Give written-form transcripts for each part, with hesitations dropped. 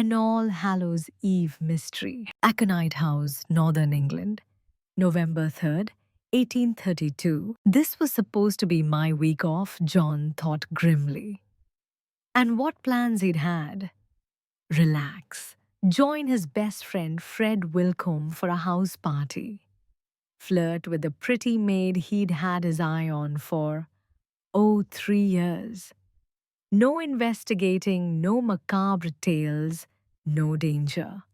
An All Hallows Eve mystery. Aconite House, Northern England, November 3rd, 1832. This was supposed to be my week off, John thought grimly. And what plans he'd had? Relax. Join his best friend Fred Willcombe for a house party. Flirt with the pretty maid he'd had his eye on for, 3 years. No investigating, no macabre tales, no danger.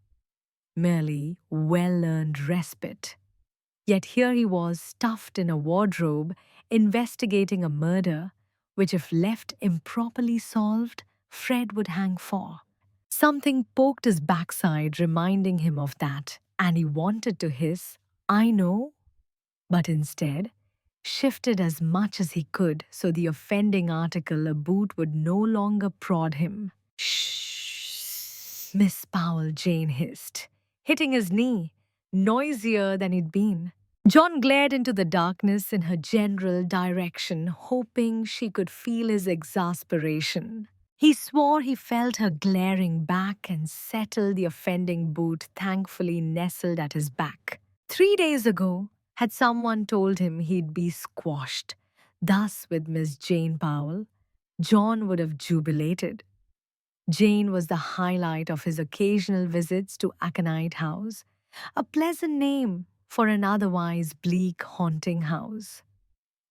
Merely well-earned respite. Yet here he was, stuffed in a wardrobe, investigating a murder, which if left improperly solved, Fred would hang for. Something poked his backside, reminding him of that, and he wanted to hiss, "I know," but instead shifted as much as he could so the offending article about would no longer prod him. "Shh, Miss Powell," Jane hissed, hitting his knee, noisier than he'd been. John glared into the darkness in her general direction, hoping she could feel his exasperation. He swore he felt her glaring back and settled the offending boot thankfully nestled at his back. 3 days ago, had someone told him he'd be squashed, thus with Miss Jane Powell, John would have jubilated. Jane was the highlight of his occasional visits to Aconite House, a pleasant name for an otherwise bleak, haunting house.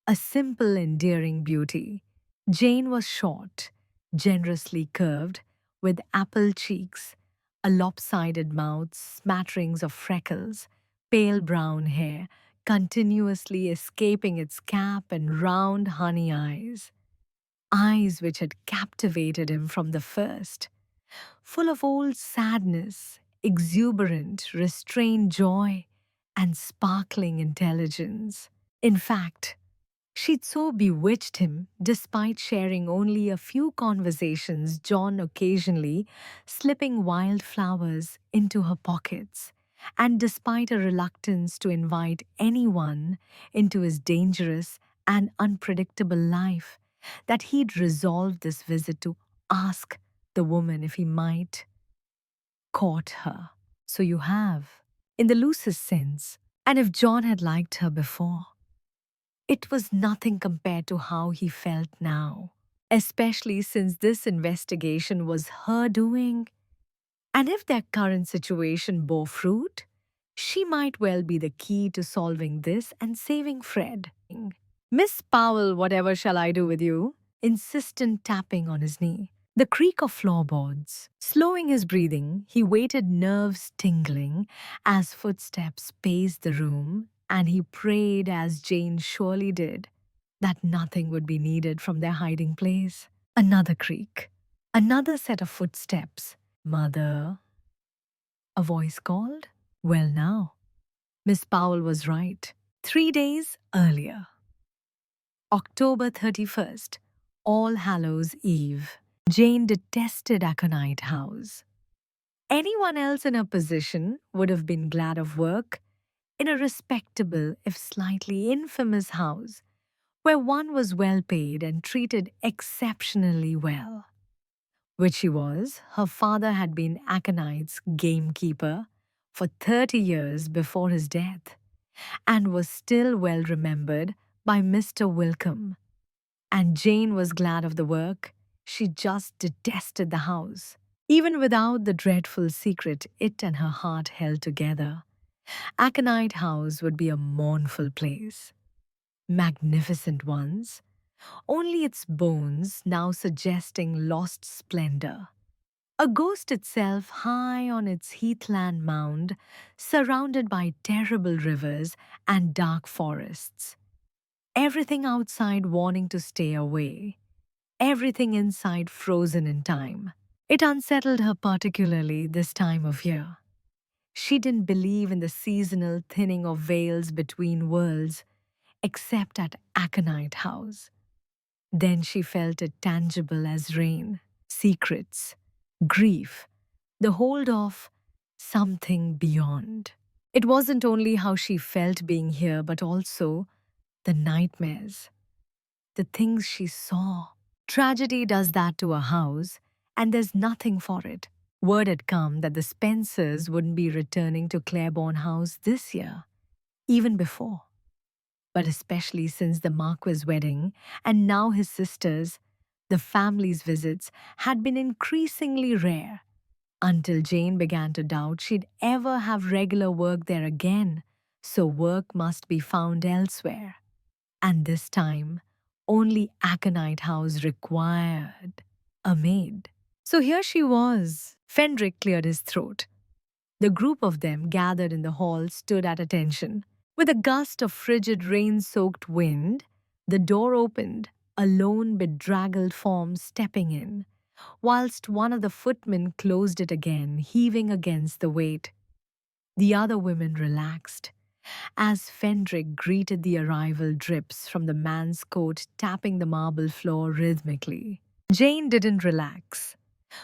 A simple, endearing beauty, Jane was short, generously curved, with apple cheeks, a lopsided mouth, smatterings of freckles, pale brown hair, continuously escaping its cap, and round honey eyes. Eyes which had captivated him from the first, full of old sadness, exuberant, restrained joy, and sparkling intelligence. In fact, she'd so bewitched him, despite sharing only a few conversations, John occasionally slipping wildflowers into her pockets, and despite a reluctance to invite anyone into his dangerous and unpredictable life, that he'd resolved this visit to ask the woman if he might court her. So you have, in the loosest sense, and if John had liked her before. It was nothing compared to how he felt now, especially since this investigation was her doing. And if their current situation bore fruit, she might well be the key to solving this and saving Fred. "Miss Powell, whatever shall I do with you?" Insistent tapping on his knee. The creak of floorboards. Slowing his breathing, he waited, nerves tingling, as footsteps paced the room, and he prayed, as Jane surely did, that nothing would be needed from their hiding place. Another creak. Another set of footsteps. "Mother?" A voice called. Well now, Miss Powell was right. 3 days earlier. October 31st, All Hallows Eve. Jane detested Aconite House. Anyone else in her position would have been glad of work in a respectable, if slightly infamous house, where one was well paid and treated exceptionally well. Which she was. Her father had been Aconite's gamekeeper for 30 years before his death, and was still well remembered by Mr. Willcombe. And Jane was glad of the work. She just detested the house. Even without the dreadful secret it and her heart held together, Aconite House would be a mournful place. Magnificent once, only its bones now suggesting lost splendor. A ghost itself high on its heathland mound, surrounded by terrible rivers and dark forests. Everything outside wanting to stay away. Everything inside frozen in time. It unsettled her particularly this time of year. She didn't believe in the seasonal thinning of veils between worlds, except at Aconite House. Then she felt it tangible as rain, secrets, grief, the hold of something beyond. It wasn't only how she felt being here, but also the nightmares, the things she saw. Tragedy does that to a house, and there's nothing for it. Word had come that the Spencers wouldn't be returning to Claiborne House this year, even before. But especially since the Marquis' wedding and now his sister's, the family's visits had been increasingly rare, until Jane began to doubt she'd ever have regular work there again, so work must be found elsewhere. And this time, only Aconite House required a maid. So here she was. Fendrick cleared his throat. The group of them gathered in the hall stood at attention. With a gust of frigid rain-soaked wind, the door opened, a lone bedraggled form stepping in, whilst one of the footmen closed it again, heaving against the weight. The other women relaxed, as Fendrick greeted the arrival drips from the man's coat tapping the marble floor rhythmically. Jane didn't relax,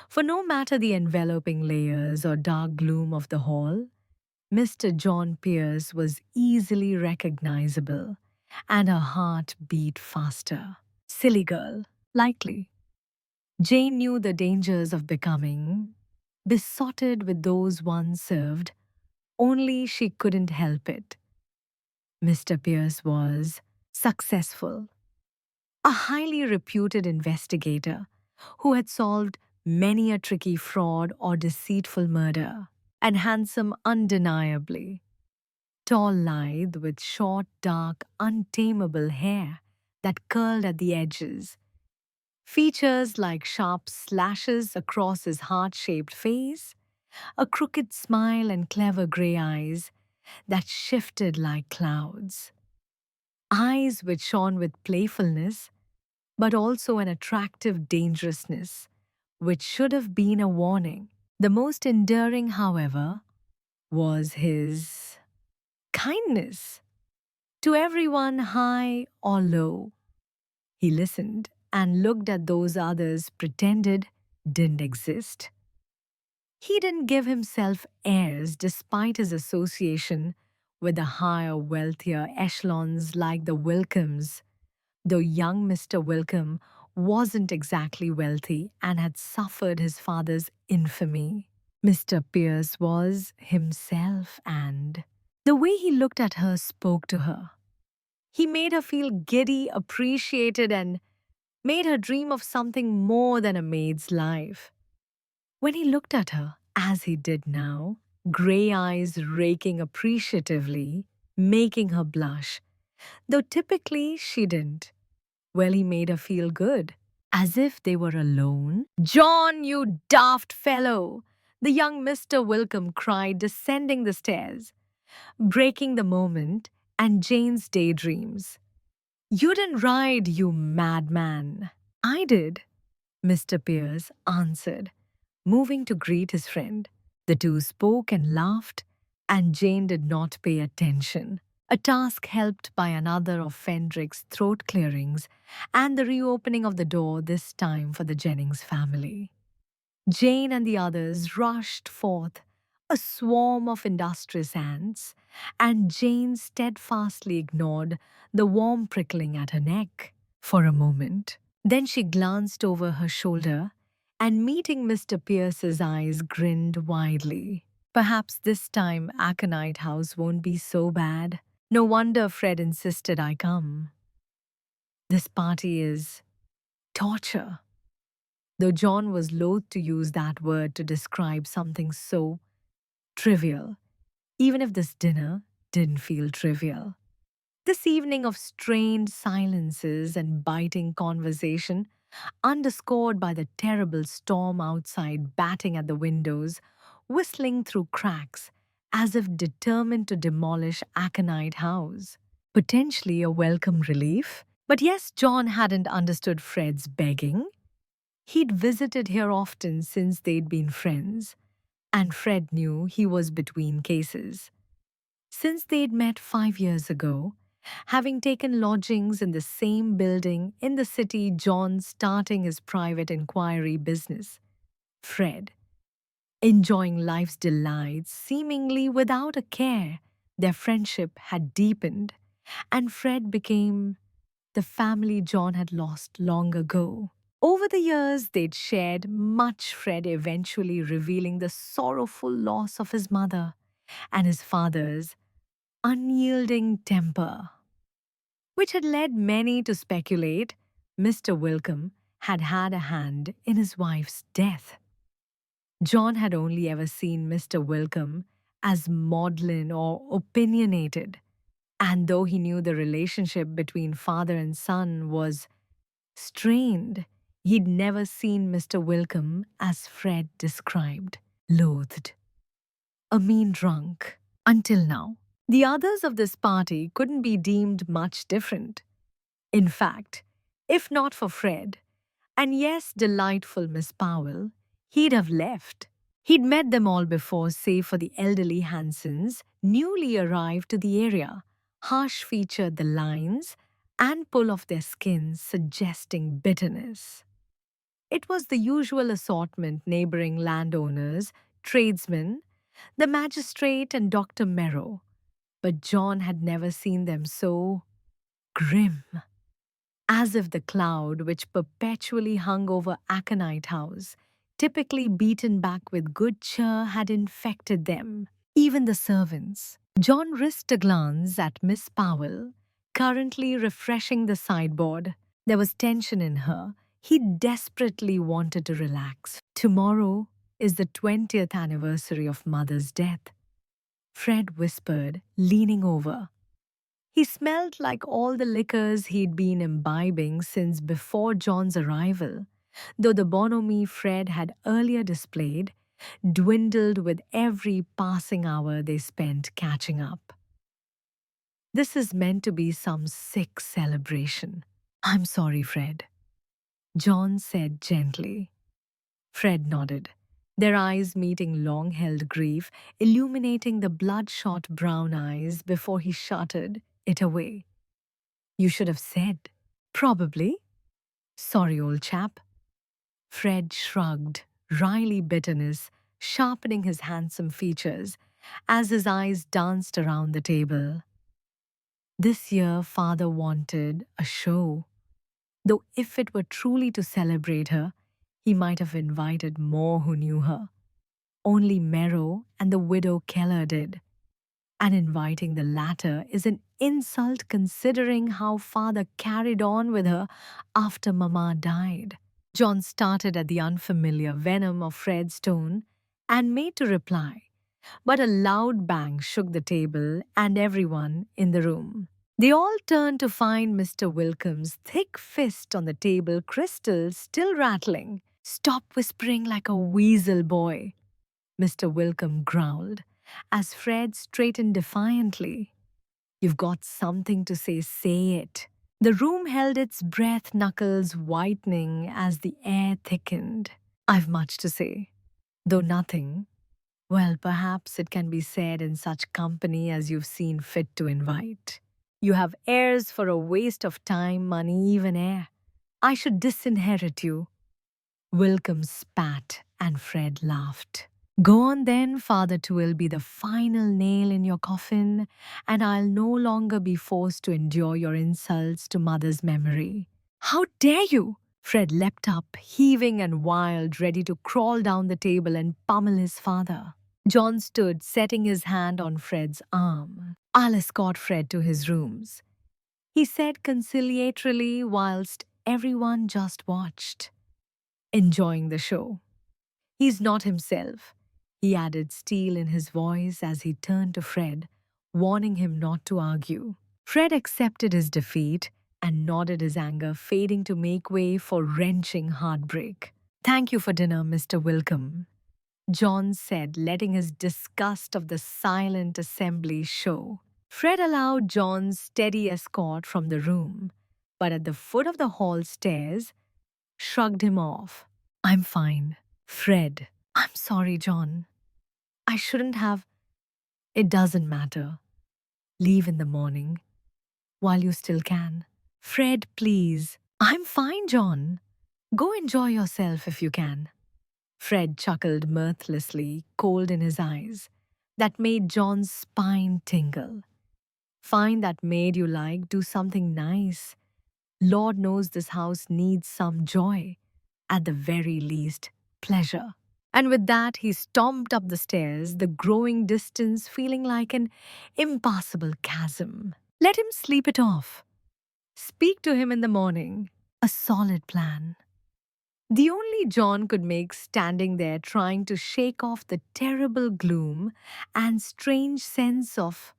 for no matter the enveloping layers or dark gloom of the hall, Mr. John Pierce was easily recognizable, and her heart beat faster. Silly girl, likely. Jane knew the dangers of becoming besotted with those one served, only she couldn't help it. Mr. Pierce was successful, a highly reputed investigator who had solved many a tricky fraud or deceitful murder, and handsome undeniably. Tall, lithe, with short, dark, untamable hair that curled at the edges, features like sharp slashes across his heart-shaped face, a crooked smile and clever grey eyes that shifted like clouds. Eyes which shone with playfulness, but also an attractive dangerousness, which should have been a warning. The most endearing, however, was his kindness to everyone high or low. He listened and looked at those others pretended didn't exist. He didn't give himself airs despite his association with the higher, wealthier echelons like the Willcombes, though young Mr. Willcombe wasn't exactly wealthy and had suffered his father's infamy. Mr. Pierce was himself, and the way he looked at her spoke to her. He made her feel giddy, appreciated, and made her dream of something more than a maid's life. When he looked at her, as he did now, grey eyes raking appreciatively, making her blush, though typically she didn't. Well, he made her feel good, as if they were alone. "John, you daft fellow!" the young Mr. Willcombe cried, descending the stairs, breaking the moment and Jane's daydreams. "You didn't ride, you madman." "I did," Mr. Pierce answered, moving to greet his friend. The two spoke and laughed, and Jane did not pay attention. A task helped by another of Fendrick's throat clearings and the reopening of the door, this time for the Jennings family. Jane and the others rushed forth, a swarm of industrious ants, and Jane steadfastly ignored the warm prickling at her neck for a moment. Then she glanced over her shoulder and, meeting Mr. Pierce's eyes, grinned widely. "Perhaps this time Aconite House won't be so bad. No wonder Fred insisted I come. This party is torture." Though John was loath to use that word to describe something so trivial, even if this dinner didn't feel trivial. This evening of strained silences and biting conversation, underscored by the terrible storm outside batting at the windows, whistling through cracks as if determined to demolish Aconite House. Potentially a welcome relief. But yes, John hadn't understood Fred's begging. He'd visited here often since they'd been friends, and Fred knew he was between cases. Since they'd met 5 years ago, having taken lodgings in the same building in the city, John starting his private inquiry business, Fred enjoying life's delights seemingly without a care, their friendship had deepened, and Fred became the family John had lost long ago. Over the years, they'd shared much, Fred eventually revealing the sorrowful loss of his mother and his father's unyielding temper, which had led many to speculate Mr. Willcombe had had a hand in his wife's death. John had only ever seen Mr. Willcombe as maudlin or opinionated, and though he knew the relationship between father and son was strained, he'd never seen Mr. Willcombe as Fred described, loathed, a mean drunk, until now. The others of this party couldn't be deemed much different. In fact, if not for Fred, and yes, delightful Miss Powell, he'd have left. He'd met them all before, save for the elderly Hansons, newly arrived to the area, harsh-featured the lines and pull off their skins, suggesting bitterness. It was the usual assortment: neighboring landowners, tradesmen, the magistrate, and Dr. Merrow. But John had never seen them so grim, as if the cloud which perpetually hung over Aconite House, typically beaten back with good cheer, had infected them. Even the servants. John risked a glance at Miss Powell, currently refreshing the sideboard. There was tension in her. He desperately wanted to relax. Tomorrow is the 20th anniversary of Mother's death, Fred whispered, leaning over. He smelled like all the liquors he'd been imbibing since before John's arrival, though the bonhomie Fred had earlier displayed dwindled with every passing hour they spent catching up. This is meant to be some sick celebration. I'm sorry, Fred, John said gently. Fred nodded, their eyes meeting long-held grief, illuminating the bloodshot brown eyes before he shuttered it away. You should have said, probably. Sorry, old chap. Fred shrugged, wryly bitterness sharpening his handsome features as his eyes danced around the table. This year, father wanted a show, though if it were truly to celebrate her, he might have invited more who knew her. Only Merrow and the widow Keller did, and inviting the latter is an insult considering how father carried on with her after Mama died. John started at the unfamiliar venom of Fred's tone and made to reply, but a loud bang shook the table and everyone in the room. They all turned to find Mr. Willcombe's thick fist on the table crystal still rattling. Stop whispering like a weasel, boy, Mr. Willcombe growled, as Fred straightened defiantly. You've got something to say, say it. The room held its breath, knuckles whitening as the air thickened. I've much to say, though nothing. Well, perhaps it can be said in such company as you've seen fit to invite. You have heirs for a waste of time, money, even air. I should disinherit you. Willcombe spat and Fred laughed. Go on then, father, 'twill be the final nail in your coffin, and I'll no longer be forced to endure your insults to mother's memory. How dare you? Fred leapt up, heaving and wild, ready to crawl down the table and pummel his father. John stood, setting his hand on Fred's arm. I'll escort Fred to his rooms, he said conciliatorily whilst everyone just watched, enjoying the show. He's not himself, he added, steel in his voice as he turned to Fred, warning him not to argue. Fred accepted his defeat and nodded, his anger fading to make way for wrenching heartbreak. Thank you for dinner, Mr. Willcombe, John said, letting his disgust of the silent assembly show. Fred allowed John's steady escort from the room, but at the foot of the hall stairs, shrugged him off. I'm fine. Fred, I'm sorry, John. I shouldn't have. It doesn't matter. Leave in the morning, while you still can. Fred, please. I'm fine, John. Go enjoy yourself if you can. Fred chuckled mirthlessly, cold in his eyes. That made John's spine tingle. Find that maid you like, do something nice. Lord knows this house needs some joy. at the very least, pleasure. And with that, he stomped up the stairs, the growing distance feeling like an impassable chasm. Let him sleep it off. Speak to him in the morning. A solid plan. The only John could make standing there trying to shake off the terrible gloom and strange sense of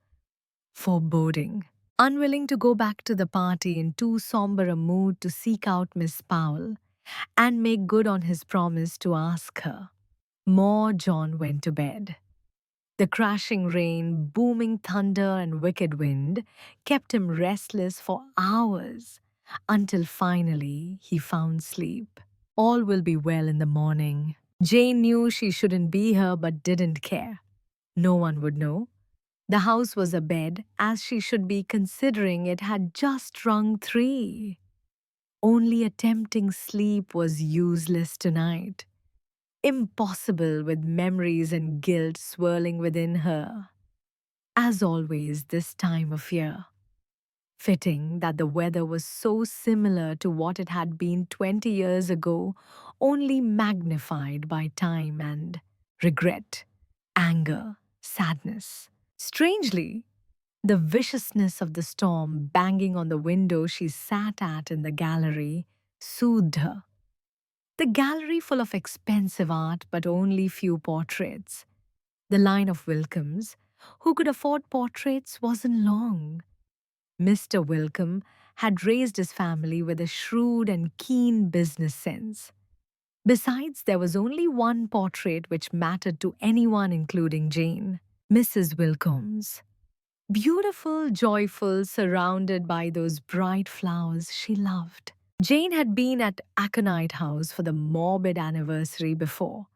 foreboding. Unwilling to go back to the party in too somber a mood to seek out Miss Powell and make good on his promise to ask her. More John went to bed. The crashing rain, booming thunder, and wicked wind kept him restless for hours until finally he found sleep. All will be well in the morning. Jane knew she shouldn't be here but didn't care. No one would know. The house was abed, as she should be considering it had just rung 3. Only attempting sleep was useless tonight. Impossible with memories and guilt swirling within her. As always this time of year. Fitting that the weather was so similar to what it had been 20 years ago, only magnified by time and regret, anger, sadness. Strangely, the viciousness of the storm banging on the window she sat at in the gallery soothed her. The gallery full of expensive art but only few portraits. The line of Willcombes, who could afford portraits, wasn't long. Mr. Willcombe had raised his family with a shrewd and keen business sense. Besides, there was only one portrait which mattered to anyone, including Jane, Mrs. Willcombes. Beautiful, joyful, surrounded by those bright flowers she loved. Jane had been at Aconite House for the morbid anniversary before,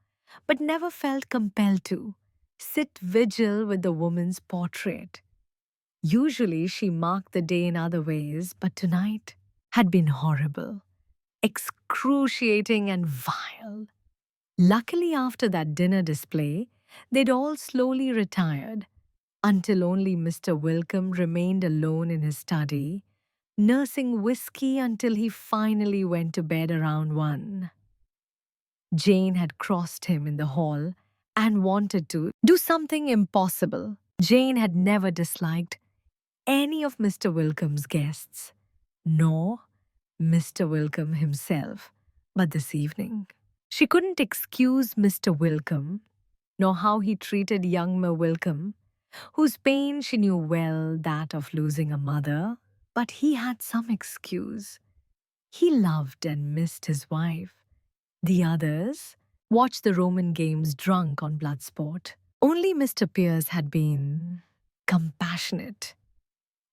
but never felt compelled to sit vigil with the woman's portrait. Usually she marked the day in other ways, but tonight had been horrible, excruciating and vile. Luckily, after that dinner display, they'd all slowly retired, until only Mr. Willcombe remained alone in his study, nursing whiskey until he finally went to bed around 1. Jane had crossed him in the hall and wanted to do something impossible. Jane had never disliked any of Mr. Willcombe's guests, nor Mr. Willcombe himself, but this evening. She couldn't excuse Mr. Willcombe, nor how he treated young Mer Willcombe, whose pain she knew well, that of losing a mother, but he had some excuse. He loved and missed his wife. The others watched the Roman games drunk on Bloodsport. Only Mr. Pierce had been compassionate.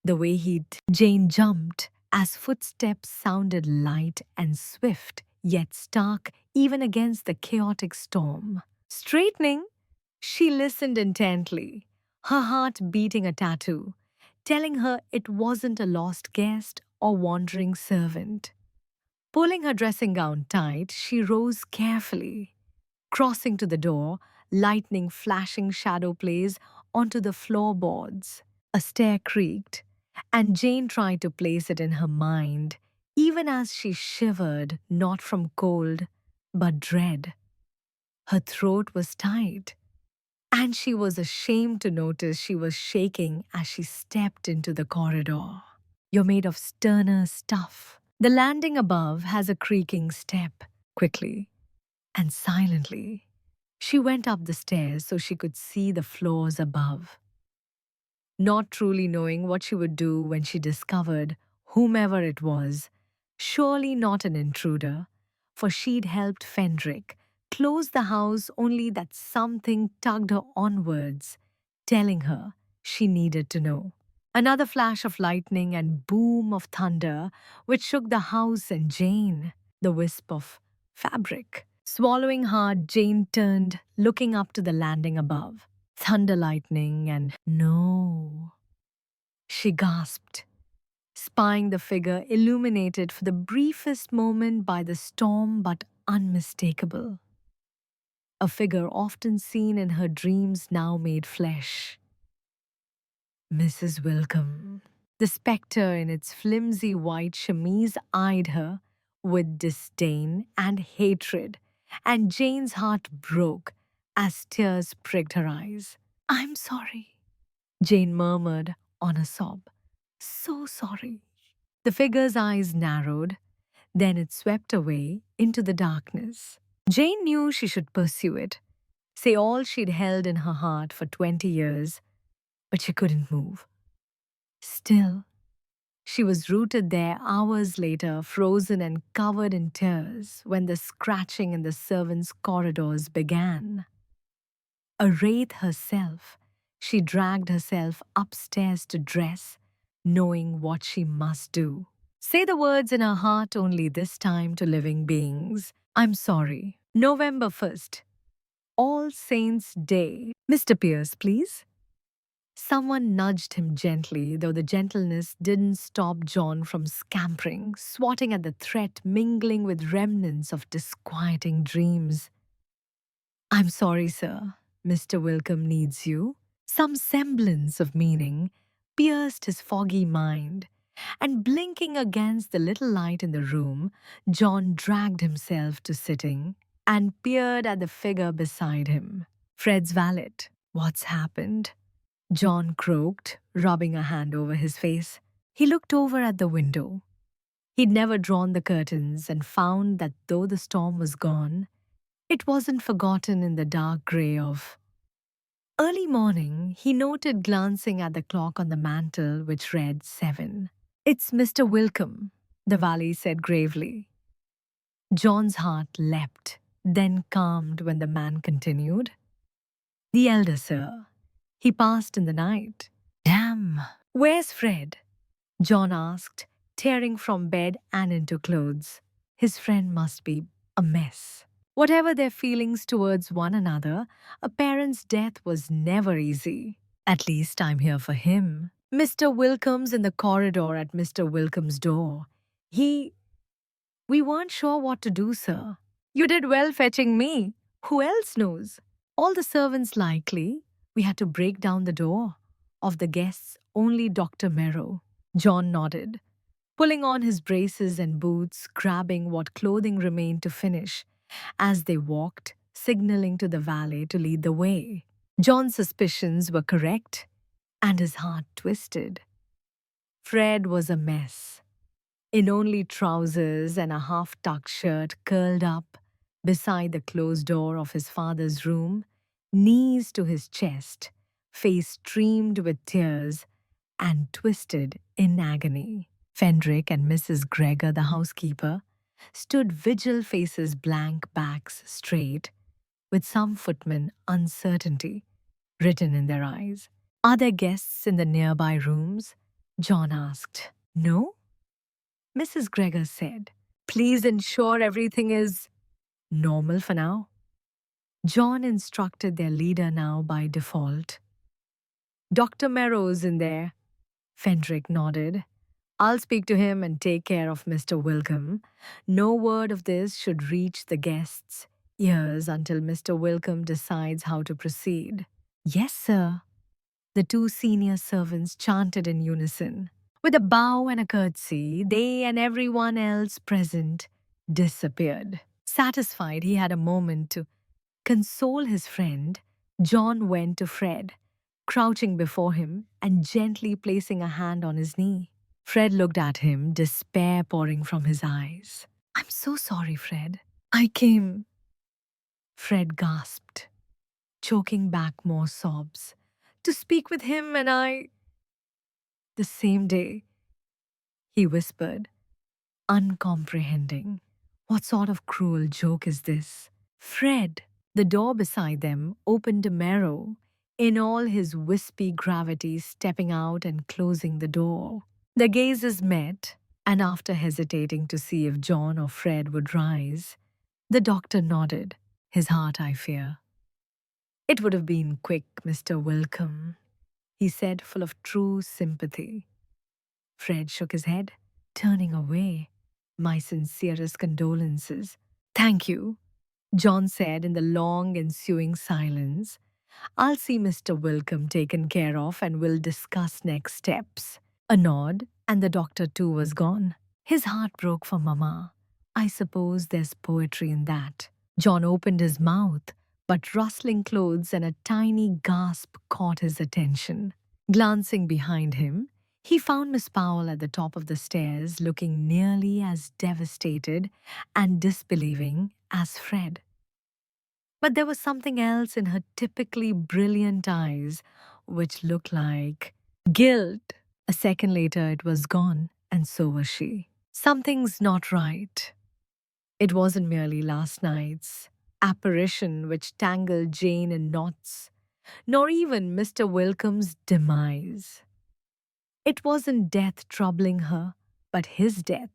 The way Jane jumped as footsteps sounded light and swift, yet stark even against the chaotic storm. Straightening, she listened intently, her heart beating a tattoo, telling her it wasn't a lost guest or wandering servant. Pulling her dressing gown tight, she rose carefully, crossing to the door, lightning flashing shadow plays onto the floorboards. A stair creaked, and Jane tried to place it in her mind, even as she shivered not from cold, but dread. Her throat was tight, and she was ashamed to notice she was shaking as she stepped into the corridor. You're made of sterner stuff. The landing above has a creaking step. Quickly and silently, she went up the stairs so she could see the floors above. Not truly knowing what she would do when she discovered whomever it was, surely not an intruder, for she'd helped Fendrick close the house, only that something tugged her onwards, telling her she needed to know. Another flash of lightning and boom of thunder which shook the house and Jane, the wisp of fabric. Swallowing hard, Jane turned, looking up to the landing above. Thunder, lightning, and no. She gasped, spying the figure illuminated for the briefest moment by the storm but unmistakable. A figure often seen in her dreams now made flesh. Mrs. Willcombe. The spectre in its flimsy white chemise eyed her with disdain and hatred, and Jane's heart broke as tears pricked her eyes. "I'm sorry," Jane murmured on a sob. "So sorry." The figure's eyes narrowed, then it swept away into the darkness. Jane knew she should pursue it, say all she'd held in her heart for 20 years, but she couldn't move. Still, she was rooted there hours later, frozen and covered in tears, when the scratching in the servants' corridors began. A wraith herself, she dragged herself upstairs to dress, knowing what she must do. Say the words in her heart only this time to living beings. "I'm sorry." November 1st. All Saints' Day. "Mr. Pierce, please." Someone nudged him gently, though the gentleness didn't stop John from scampering, swatting at the threat, mingling with remnants of disquieting dreams. "I'm sorry, sir. Mr. Willcombe needs you." Some semblance of meaning pierced his foggy mind, and blinking against the little light in the room, John dragged himself to sitting and peered at the figure beside him. "Fred's valet." "What's happened?" John croaked, rubbing a hand over his face. He looked over at the window. He'd never drawn the curtains and found that though the storm was gone, it wasn't forgotten in the dark grey of early morning. He noted, glancing at the clock on the mantel, which read 7. "It's Mr. Willcombe," the valet said gravely. John's heart leapt, then calmed when the man continued. "The elder, sir. He passed in the night." "Damn." "Where's Fred?" John asked, tearing from bed and into clothes. His friend must be a mess. Whatever their feelings towards one another, a parent's death was never easy. "At least I'm here for him." "Mr. Willcombe's in the corridor at Mr. Willcombe's door. We weren't sure what to do, sir." "You did well fetching me. Who else knows?" "All the servants likely. We had to break down the door. Of the guests, only Dr. Merrow." John nodded, pulling on his braces and boots, grabbing what clothing remained to finish, as they walked, signaling to the valet to lead the way. John's suspicions were correct, and his heart twisted. Fred was a mess. In only trousers and a half-tucked shirt, curled up beside the closed door of his father's room, knees to his chest, face streamed with tears and twisted in agony. Fendrick and Mrs. Gregor, the housekeeper, stood vigil, faces blank, backs straight, with some footmen uncertainty written in their eyes. "Are there guests in the nearby rooms?" John asked. "No," Mrs. Gregor said. "Please ensure everything is normal for now." John instructed their leader now by default. "Dr. Merrow's in there." Fendrick nodded. "I'll speak to him and take care of Mr. Willcombe. No word of this should reach the guests' ears until Mr. Willcombe decides how to proceed." "Yes, sir," the two senior servants chanted in unison. With a bow and a curtsy, they and everyone else present disappeared. Satisfied he had a moment to console his friend, John went to Fred, crouching before him and gently placing a hand on his knee. Fred looked at him, despair pouring from his eyes. "I'm so sorry, Fred. I came." Fred gasped, choking back more sobs. "To speak with him, and I—" "The same day," he whispered, uncomprehending. "What sort of cruel joke is this?" "Fred!" The door beside them opened to Merrow, in all his wispy gravity, stepping out and closing the door. Their gazes met, and after hesitating to see if John or Fred would rise, the doctor nodded, his heart, I fear. "It would have been quick, Mr. Willcombe," he said, full of true sympathy. Fred shook his head, turning away. "My sincerest condolences." "Thank you," John said in the long ensuing silence. "I'll see Mr. Willcombe taken care of and we'll discuss next steps." A nod, and the doctor too was gone. His heart broke for Mama, I suppose there's poetry in that. John opened his mouth, but rustling clothes and a tiny gasp caught his attention. Glancing behind him, he found Miss Powell at the top of the stairs, looking nearly as devastated and disbelieving as Fred. But there was something else in her typically brilliant eyes, which looked like guilt. A second later, it was gone, and so was she. Something's not right. It wasn't merely last night's apparition which tangled Jane in knots, nor even Mr. Willcombe's demise. It wasn't death troubling her, but his death.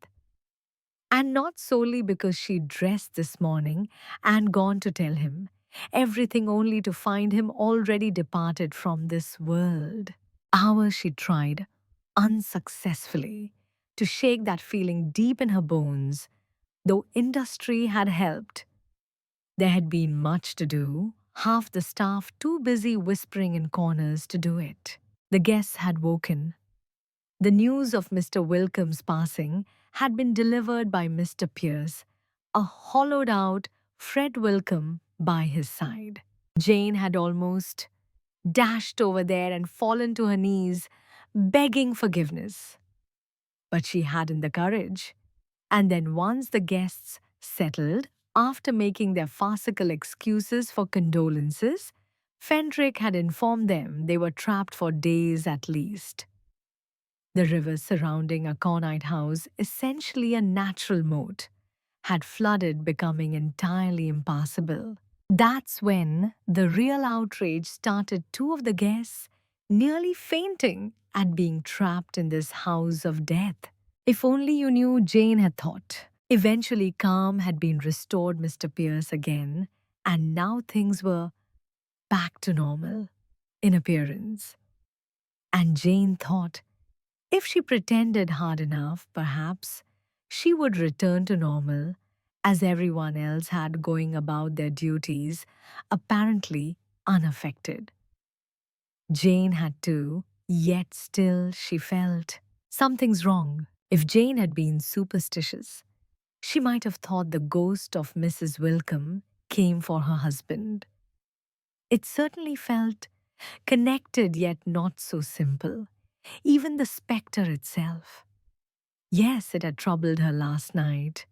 And not solely because she dressed this morning and gone to tell him everything only to find him already departed from this world. Hours she tried, unsuccessfully, to shake that feeling deep in her bones. Though industry had helped, there had been much to do, half the staff too busy whispering in corners to do it. The guests had woken. The news of Mr. Willcombe's passing had been delivered by Mr. Pierce, a hollowed-out Fred Willcombe by his side. Jane had almost dashed over there and fallen to her knees, begging forgiveness. But she hadn't the courage. And then once the guests settled, after making their farcical excuses for condolences, Fenric had informed them they were trapped for days at least. The river surrounding Aconite House, essentially a natural moat, had flooded, becoming entirely impassable. That's when the real outrage started. Two of the guests nearly fainting at being trapped in this house of death. If only you knew, Jane had thought. Eventually, calm had been restored Mr. Pierce again, and now things were back to normal in appearance. And Jane thought, if she pretended hard enough, perhaps she would return to normal, as everyone else had, going about their duties, apparently unaffected. Jane had too, yet still she felt something's wrong. If Jane had been superstitious, she might have thought the ghost of Mrs. Willcombe came for her husband. It certainly felt connected, yet not so simple. Even the spectre itself. Yes, it had troubled her last night,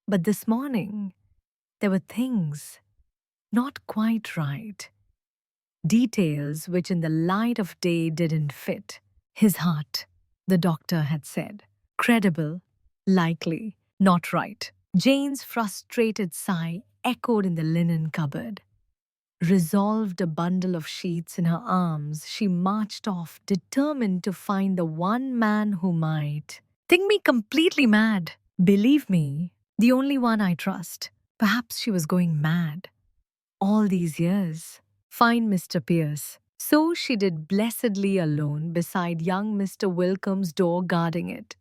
but this morning there were things not quite right. Details which in the light of day didn't fit. His heart, the doctor had said. Credible, likely, not right. Jane's frustrated sigh echoed in the linen cupboard. Resolved, a bundle of sheets in her arms, she marched off, determined to find the one man who might think me completely mad. Believe me, the only one I trust. Perhaps she was going mad. All these years. Find Mr. Pierce. So she did, blessedly alone beside young Mr. Willcombe's door, guarding it.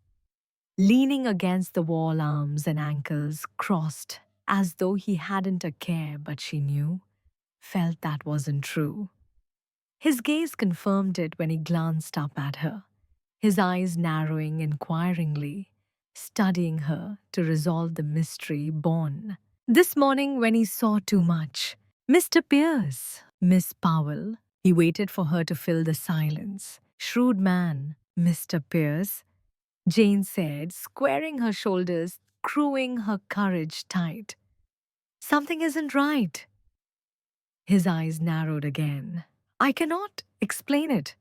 Leaning against the wall, arms and ankles crossed, as though he hadn't a care, but she knew, felt that wasn't true. His gaze confirmed it when he glanced up at her, his eyes narrowing inquiringly, studying her to resolve the mystery born. This morning when he saw too much. Mr. Pierce, Miss Powell. He waited for her to fill the silence. Shrewd man, Mr. Pierce, Jane said, squaring her shoulders, screwing her courage tight. Something isn't right. His eyes narrowed again. I cannot explain it.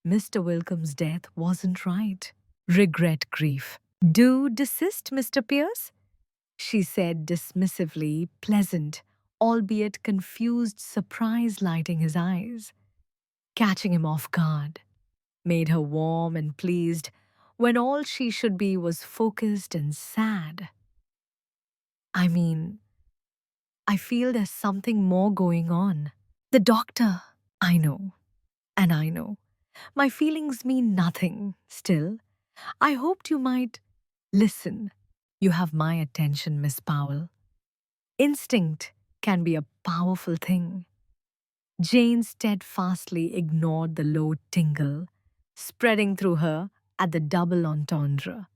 Mr. Willcombe's death wasn't right. Regret, grief. Do desist, Mr. Pierce? She said dismissively, pleasant, albeit confused surprise lighting his eyes. Catching him off guard made her warm and pleased when all she should be was focused and sad. I mean, I feel there's something more going on. The doctor, I know, and I know. My feelings mean nothing. Still, I hoped you might listen. You have my attention, Miss Powell. Instinct can be a powerful thing. Jane steadfastly ignored the low tingle, spreading through her at the double entendre.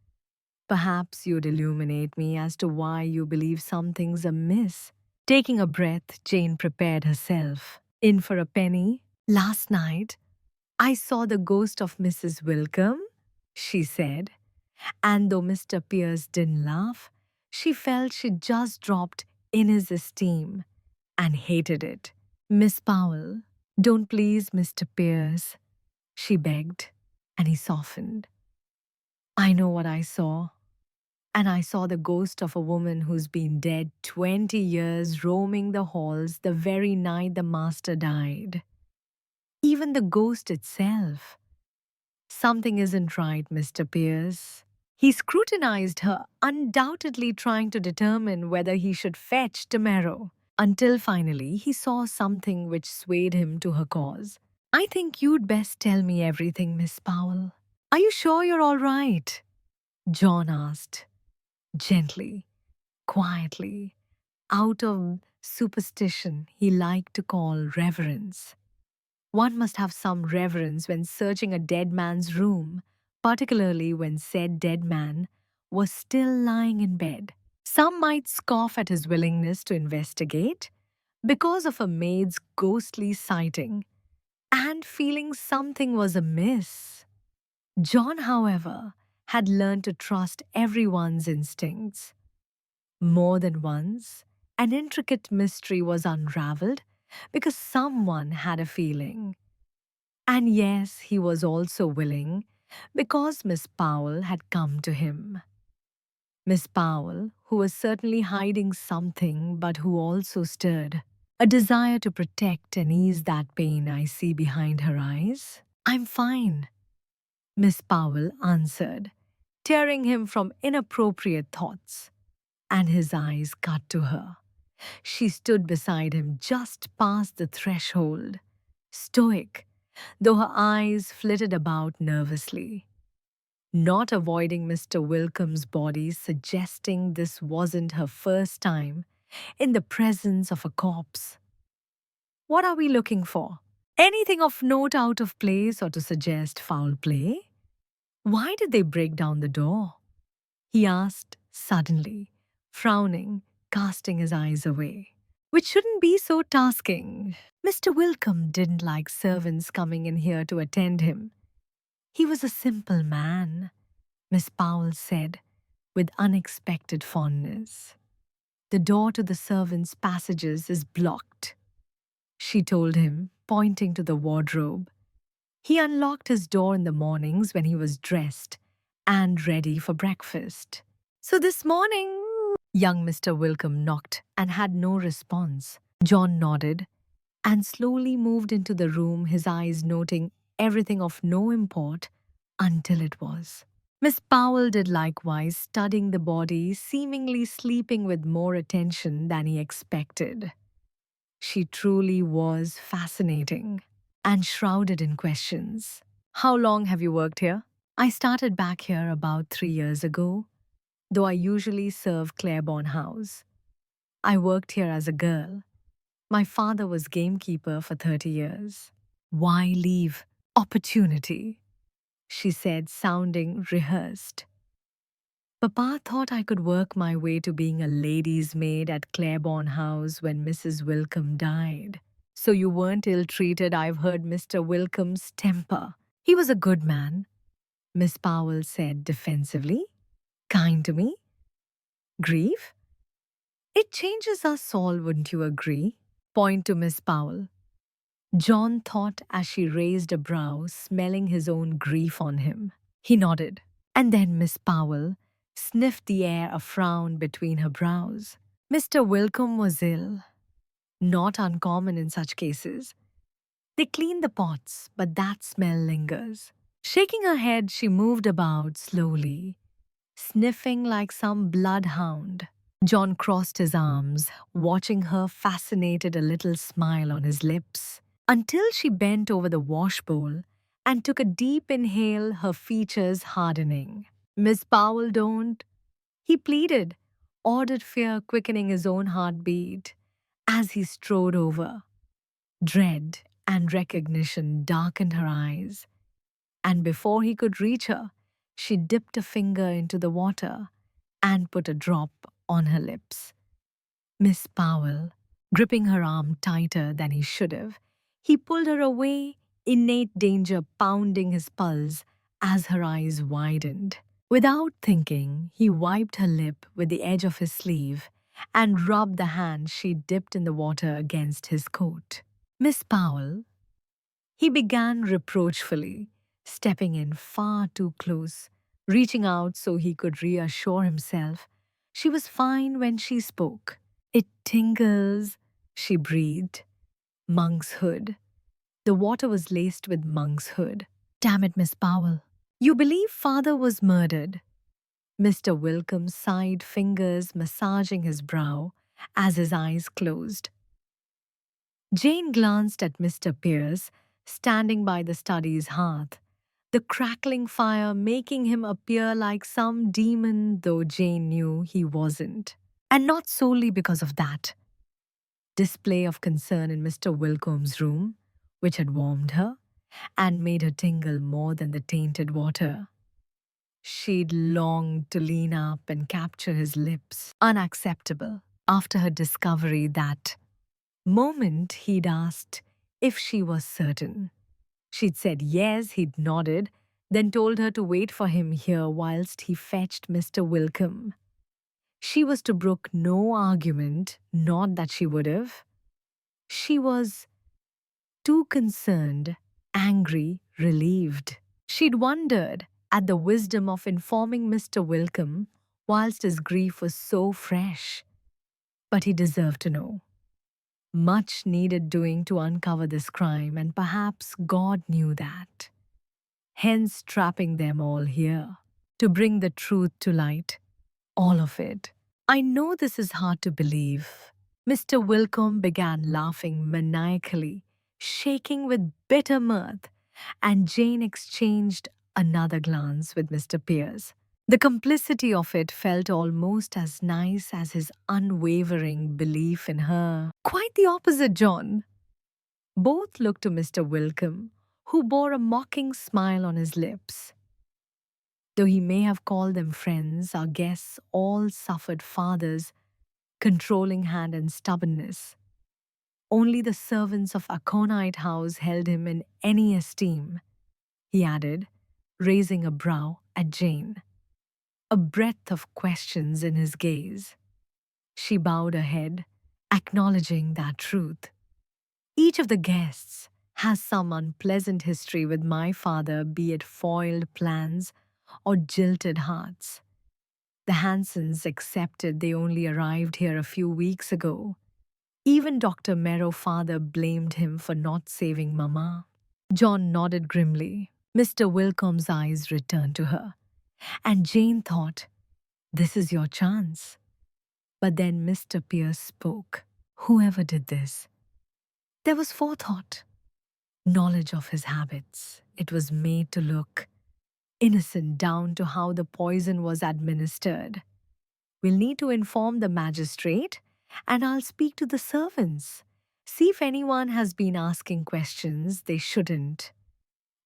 Perhaps you'd illuminate me as to why you believe something's amiss. Taking a breath, Jane prepared herself. In for a penny? Last night, I saw the ghost of Mrs. Willcombe, she said, and though Mr. Pierce didn't laugh, she felt she'd just dropped in his esteem and hated it. Miss Powell, don't please Mr. Pierce, she begged, and he softened. I know what I saw. And I saw the ghost of a woman who's been dead 20 years roaming the halls the very night the master died. Even the ghost itself. Something isn't right, Mr. Pierce. He scrutinized her, undoubtedly trying to determine whether he should fetch tomorrow, until finally he saw something which swayed him to her cause. I think you'd best tell me everything, Miss Powell. Are you sure you're all right? John asked, gently, quietly, out of superstition he liked to call reverence. One must have some reverence when searching a dead man's room, particularly when said dead man was still lying in bed. Some might scoff at his willingness to investigate because of a maid's ghostly sighting and feeling something was amiss. John, however, had learned to trust everyone's instincts. More than once, an intricate mystery was unraveled because someone had a feeling. And yes, he was also willing because Miss Powell had come to him. Miss Powell, who was certainly hiding something but who also stirred a desire to protect and ease that pain I see behind her eyes. I'm fine, Miss Powell answered, tearing him from inappropriate thoughts, and his eyes cut to her. She stood beside him just past the threshold, stoic, though her eyes flitted about nervously, not avoiding Mr. Willcombe's body, suggesting this wasn't her first time in the presence of a corpse. What are we looking for? Anything of note out of place or to suggest foul play? Why did they break down the door? He asked suddenly, frowning, casting his eyes away. Which shouldn't be so tasking. Mr. Willcombe didn't like servants coming in here to attend him. He was a simple man, Miss Powell said, with unexpected fondness. The door to the servants' passages is blocked, she told him, pointing to the wardrobe. He unlocked his door in the mornings when he was dressed and ready for breakfast. So this morning, young Mr. Willcombe knocked and had no response. John nodded and slowly moved into the room, his eyes noting everything of no import until it was. Miss Powell did likewise, studying the body, seemingly sleeping with more attention than he expected. She truly was fascinating and shrouded in questions. How long have you worked here? I started back here about 3 years ago, though I usually serve Claiborne House. I worked here as a girl. My father was gamekeeper for 30 years. Why leave? Opportunity, she said, sounding rehearsed. Papa thought I could work my way to being a lady's maid at Claiborne House when Mrs. Willcombe died. So you weren't ill-treated, I've heard Mr. Willcombe's temper. He was a good man, Miss Powell said defensively. Kind to me? Grief? It changes us all, wouldn't you agree? Point to Miss Powell. John thought as she raised a brow, smelling his own grief on him. He nodded. And then Miss Powell sniffed the air, a frown between her brows. Mr. Willcombe was ill. Not uncommon in such cases. They clean the pots, but that smell lingers. Shaking her head, she moved about slowly, sniffing like some bloodhound. John crossed his arms, watching her, fascinated, a little smile on his lips, until she bent over the washbowl and took a deep inhale, her features hardening. Miss Powell, don't, he pleaded, ordered, fear quickening his own heartbeat as he strode over. Dread and recognition darkened her eyes, and before he could reach her, She dipped a finger into the water and put a drop on her lips. Miss Powell, gripping her arm tighter than he should have, he pulled her away, innate danger pounding his pulse as her eyes widened. Without thinking, he wiped her lip with the edge of his sleeve and rubbed the hand she dipped in the water against his coat. Miss Powell, he began reproachfully, stepping in far too close, reaching out so he could reassure himself. She was fine when she spoke. It tingles, she breathed. Monk's hood. The water was laced with monk's hood. Damn it, Miss Powell. You believe father was murdered? Mr. Willcombe sighed, fingers massaging his brow as his eyes closed. Jane glanced at Mr. Pierce, standing by the study's hearth, the crackling fire making him appear like some demon, though Jane knew he wasn't. And not solely because of that. Display of concern in Mr. Willcombe's room, which had warmed her and made her tingle more than the tainted water. She'd longed to lean up and capture his lips. Unacceptable. After her discovery that moment, he'd asked if she was certain. She'd said yes, he'd nodded, then told her to wait for him here whilst he fetched Mr. Willcombe. She was to brook no argument, not that she would have. She was too concerned, angry, relieved. She'd wondered at the wisdom of informing Mr. Willcombe whilst his grief was so fresh. But he deserved to know. Much needed doing to uncover this crime, and perhaps God knew that. Hence trapping them all here, to bring the truth to light. All of it. I know this is hard to believe. Mr. Willcombe began laughing maniacally, shaking with bitter mirth, and Jane exchanged another glance with Mr. Pierce. The complicity of it felt almost as nice as his unwavering belief in her. Quite the opposite, John. Both looked to Mr. Willcombe, who bore a mocking smile on his lips. Though he may have called them friends, our guests all suffered father's controlling hand and stubbornness. Only the servants of Aconite House held him in any esteem, he added, raising a brow at Jane. A breadth of questions in his gaze. She bowed her head, acknowledging that truth. Each of the guests has some unpleasant history with my father, be it foiled plans or jilted hearts. The Hansons accepted they only arrived here a few weeks ago. Even Dr. Merrow's father blamed him for not saving Mama. John nodded grimly. Mr. Willcombe's eyes returned to her. And Jane thought, this is your chance. But then Mr. Pierce spoke. Whoever did this? There was forethought, knowledge of his habits. It was made to look innocent down to how the poison was administered. We'll need to inform the magistrate, and I'll speak to the servants. See if anyone has been asking questions they shouldn't.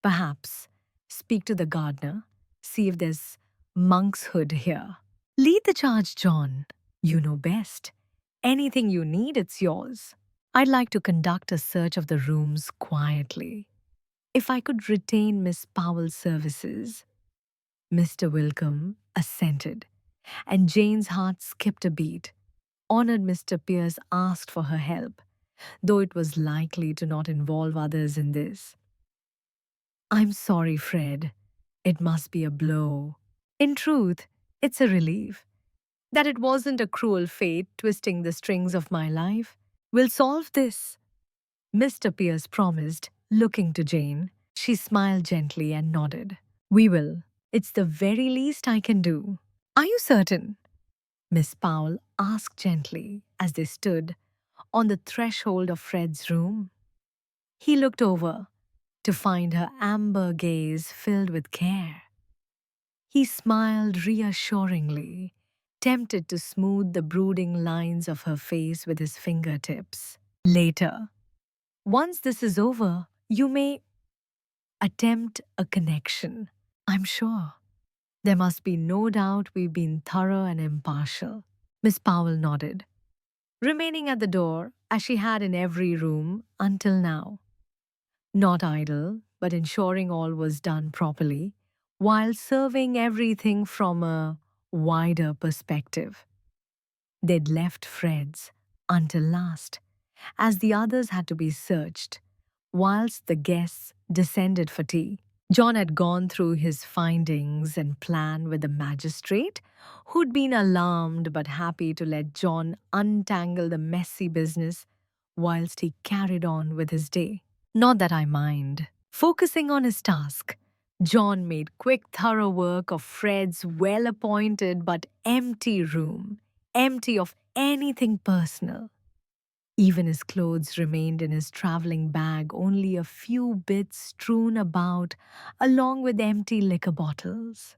Perhaps speak to the gardener. See if there's monk's hood here. Lead the charge, John. You know best. Anything you need, it's yours. I'd like to conduct a search of the rooms quietly. If I could retain Miss Powell's services. Mr. Willcombe assented, and Jane's heart skipped a beat. Honored Mr. Pierce asked for her help, though it was likely to not involve others in this. I'm sorry, Fred. It must be a blow. In truth, it's a relief. That it wasn't a cruel fate twisting the strings of my life. We'll solve this, Mr. Pierce promised, looking to Jane. She smiled gently and nodded. We will. It's the very least I can do. Are you certain? Miss Powell asked gently as they stood on the threshold of Fred's room. He looked over to find her amber gaze filled with care. He smiled reassuringly, tempted to smooth the brooding lines of her face with his fingertips. Later, once this is over, you may attempt a connection, I'm sure. There must be no doubt we've been thorough and impartial. Miss Powell nodded, remaining at the door as she had in every room until now. Not idle, but ensuring all was done properly, while serving everything from a wider perspective. They'd left Fred's until last, as the others had to be searched, whilst the guests descended for tea. John had gone through his findings and plan with the magistrate, who'd been alarmed but happy to let John untangle the messy business whilst he carried on with his day. Not that I mind. Focusing on his task, John made quick, thorough work of Fred's well appointed but empty room, empty of anything personal. Even his clothes remained in his traveling bag, only a few bits strewn about, along with empty liquor bottles.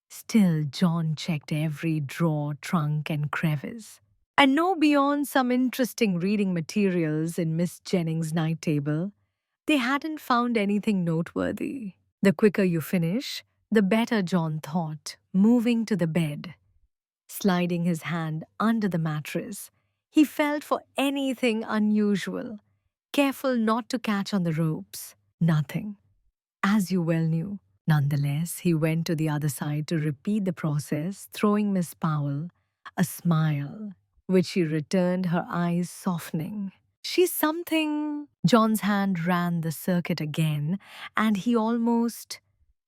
Still, John checked every drawer, trunk, and crevice. And no beyond some interesting reading materials in Miss Jennings' night table, they hadn't found anything noteworthy. The quicker you finish, the better, John thought, moving to the bed. Sliding his hand under the mattress, he felt for anything unusual, careful not to catch on the ropes. Nothing, as you well knew. Nonetheless, he went to the other side to repeat the process, throwing Miss Powell a smile, which she returned, her eyes softening. She's something. John's hand ran the circuit again, and he almost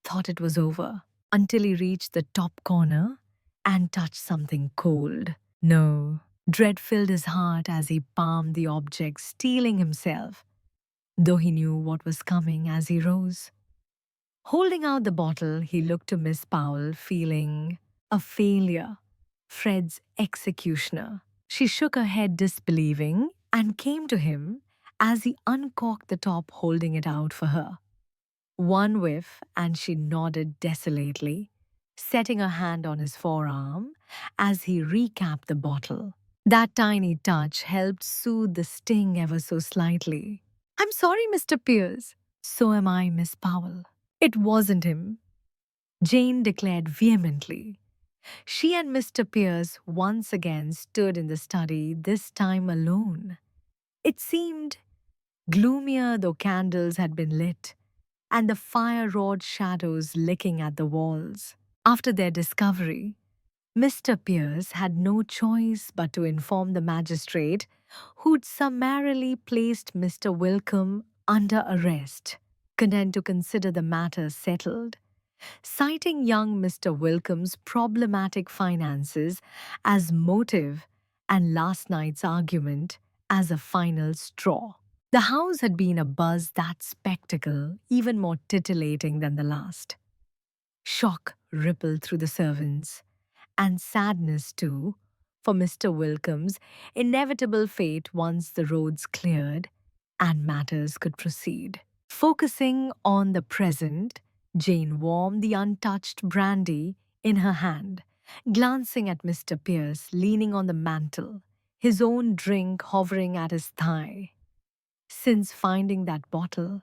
thought it was over until he reached the top corner and touched something cold. No. Dread filled his heart as he palmed the object, steeling himself, though he knew what was coming as he rose. Holding out the bottle, he looked to Miss Powell, feeling a failure, Fred's executioner. She shook her head disbelieving and came to him as he uncorked the top, holding it out for her. One whiff, and she nodded desolately, setting her hand on his forearm as he recapped the bottle. That tiny touch helped soothe the sting ever so slightly. "I'm sorry, Mr. Pierce." "So am I, Miss Powell." "It wasn't him," Jane declared vehemently. She and Mr. Pierce once again stood in the study, this time alone. It seemed gloomier, though candles had been lit, and the fire-wrought shadows licking at the walls. After their discovery, Mr. Pierce had no choice but to inform the magistrate, who'd summarily placed Mr. Willcombe under arrest, content to consider the matter settled, citing young Mr. Willcombe's problematic finances as motive and last night's argument as a final straw. The house had been abuzz, that spectacle even more titillating than the last. Shock rippled through the servants, and sadness too, for Mr. Willcombe's inevitable fate once the roads cleared and matters could proceed. Focusing on the present, Jane warmed the untouched brandy in her hand, glancing at Mr. Pierce leaning on the mantel, his own drink hovering at his thigh. Since finding that bottle,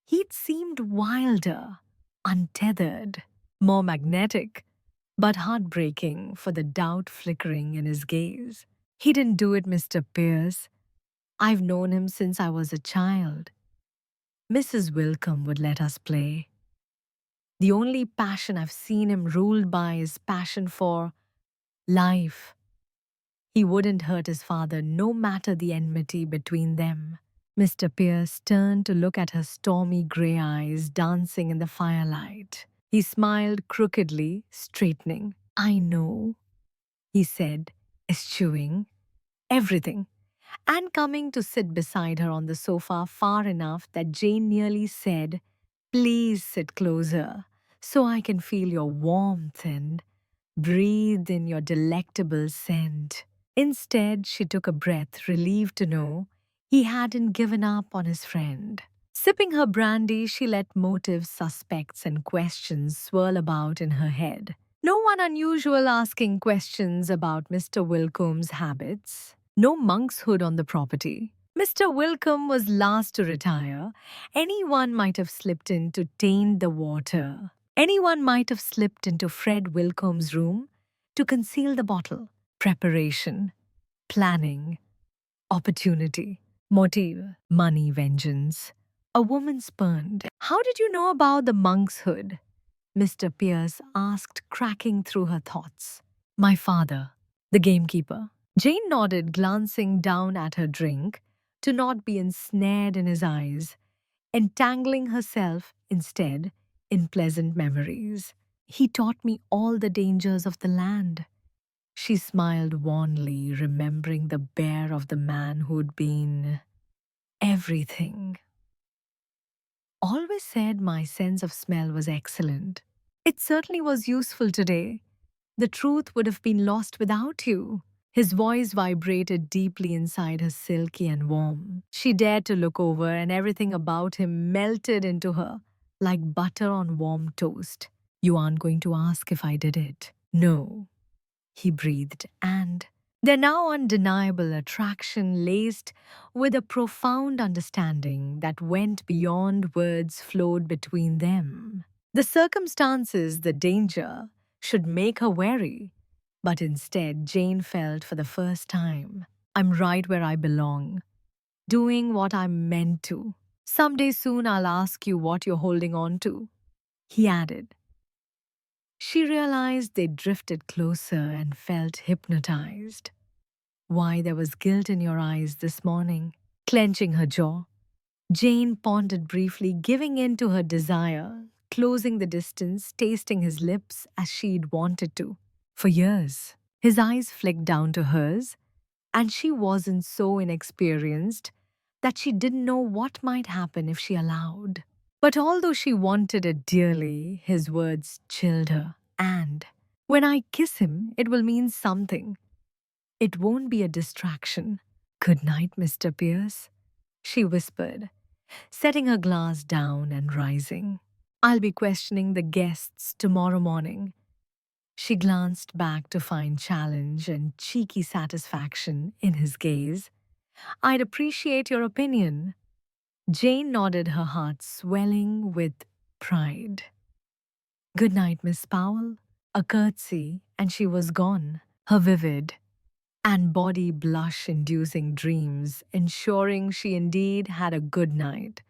he'd seemed wilder, untethered, more magnetic, but heartbreaking for the doubt flickering in his gaze. "He didn't do it, Mr. Pierce. I've known him since I was a child. Mrs. Willcombe would let us play. The only passion I've seen him ruled by is passion for life. He wouldn't hurt his father, no matter the enmity between them." Mr. Pierce turned to look at her stormy grey eyes dancing in the firelight. He smiled crookedly, straightening. "I know," he said, eschewing everything, and coming to sit beside her on the sofa far enough that Jane nearly said, "Please sit closer, so I can feel your warmth and breathe in your delectable scent." Instead, she took a breath, relieved to know he hadn't given up on his friend. Sipping her brandy, she let motives, suspects, and questions swirl about in her head. No one unusual asking questions about Mr. Willcombe's habits. No monkshood on the property. Mr. Willcombe was last to retire. Anyone might have slipped in to taint the water. Anyone might have slipped into Fred Willcombe's room to conceal the bottle. Preparation, planning, opportunity, motive, money, vengeance. A woman spurned. How did you know about the monk's hood? Mr. Pierce asked, cracking through her thoughts. My father, the gamekeeper. Jane nodded, glancing down at her drink to not be ensnared in his eyes, entangling herself instead in pleasant memories. He taught me all the dangers of the land. She smiled wanly, remembering the bear of the man who'd been everything. Always said my sense of smell was excellent. It certainly was useful today. The truth would have been lost without you. His voice vibrated deeply inside her, silky and warm. She dared to look over, and everything about him melted into her, like butter on warm toast. You aren't going to ask if I did it? No, he breathed, and their now undeniable attraction laced with a profound understanding that went beyond words flowed between them. The circumstances, the danger, should make her wary, but instead Jane felt for the first time, I'm right where I belong, doing what I'm meant to. Someday soon I'll ask you what you're holding on to, he added. She realized they drifted closer and felt hypnotized. Why, there was guilt in your eyes this morning. Clenching her jaw, Jane pondered briefly, giving in to her desire, closing the distance, tasting his lips as she'd wanted to. For years, his eyes flicked down to hers, and she wasn't so inexperienced that she didn't know what might happen if she allowed. But although she wanted it dearly, his words chilled her. And when I kiss him, it will mean something. It won't be a distraction. Good night, Mr. Pierce, she whispered, setting her glass down and rising. I'll be questioning the guests tomorrow morning. She glanced back to find challenge and cheeky satisfaction in his gaze. I'd appreciate your opinion. Jane nodded, her heart swelling with pride. Good night, Miss Powell. A curtsy, and she was gone, her vivid and body blush-inducing dreams ensuring she indeed had a good night.